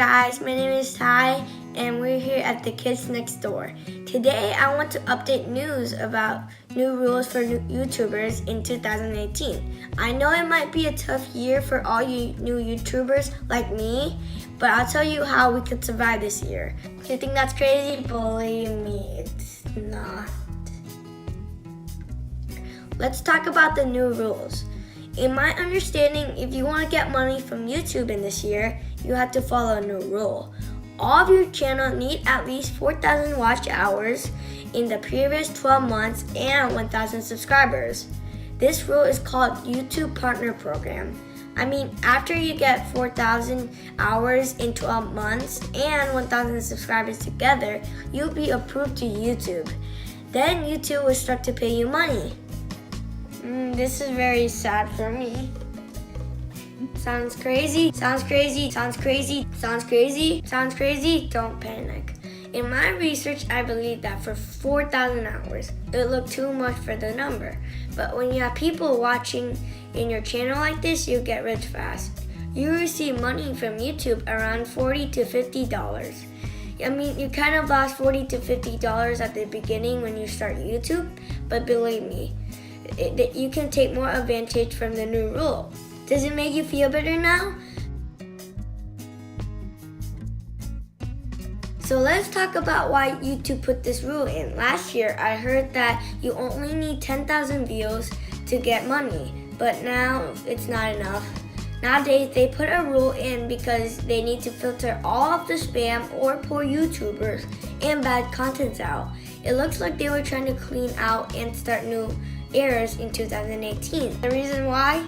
guys, my name is Ty and we're here at the Kids Next Door. Today I want to update news about new rules for YouTubers in 2018. I know it might be a tough year for all you new YouTubers like me, but I'll tell you how we could survive this year. You think that's crazy? Believe me, it's not. Let's talk about the new rules. In my understanding, if you want to get money from YouTube in this year, you have to follow a new rule. All of your channel need at least 4,000 watch hours in the previous 12 months and 1,000 subscribers. This rule is called YouTube Partner Program. I mean, after you get 4,000 hours in 12 months and 1,000 subscribers together, you'll be approved to YouTube. Then YouTube will start to pay you money. This is very sad for me. Sounds crazy? Sounds crazy? Sounds crazy? Sounds crazy? Sounds crazy? Don't panic. In my research, I believe that for 4,000 hours, it looked too much for the number. But when you have people watching in your channel like this, you get rich fast. You receive money from YouTube around $40 to $50. I mean, you kind of lost $40 to $50 at the beginning when you start YouTube, but believe me, you can take more advantage from the new rule. Does it make you feel better now? So let's talk about why YouTube put this rule in. Last year, I heard that you only need 10,000 views to get money, but now it's not enough. Nowadays, they put a rule in because they need to filter all of the spam or poor YouTubers and bad contents out. It looks like they were trying to clean out and start new errors in 2018. The reason why,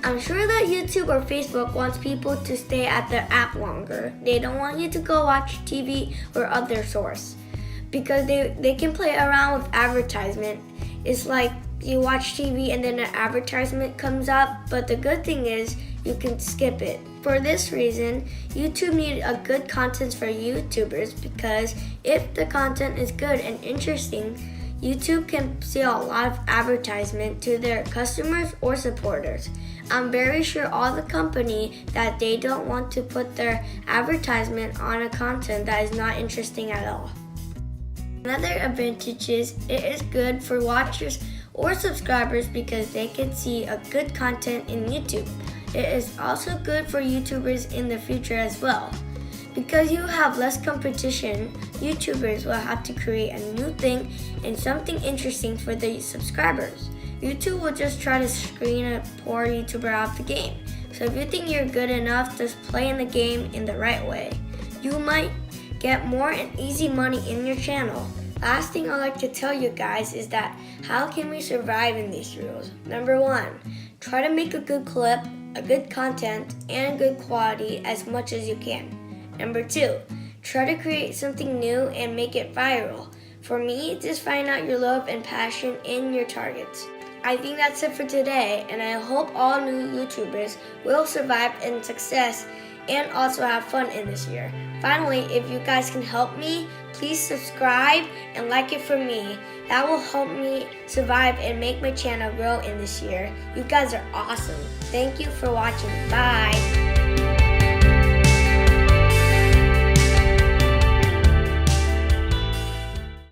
I'm sure that YouTube or Facebook wants people to stay at their app longer. They don't want you to go watch TV or other source because they can play around with advertisement. It's like you watch TV and then an advertisement comes up, but the good thing is you can skip it. For this reason, YouTube needed a good content for YouTubers because if the content is good and interesting, YouTube can sell a lot of advertisement to their customers or supporters. I'm very sure all the company that they don't want to put their advertisement on a content that is not interesting at all. Another advantage is it is good for watchers or subscribers because they can see a good content in YouTube. It is also good for YouTubers in the future as well. Because you have less competition, YouTubers will have to create a new thing and something interesting for the subscribers. YouTube will just try to screen a poor YouTuber out of the game. So if you think you're good enough, just play in the game in the right way. You might get more and easy money in your channel. Last thing I'd like to tell you guys is that how can we survive in these rules? Number 1, try to make a good clip, a good content, and good quality as much as you can. Number 2, try to create something new and make it viral. For me, just find out your love and passion in your targets. I think that's it for today, and I hope all new YouTubers will survive in success and also have fun in this year. Finally, if you guys can help me, please subscribe and like it for me. That will help me survive and make my channel grow in this year. You guys are awesome. Thank you for watching. Bye.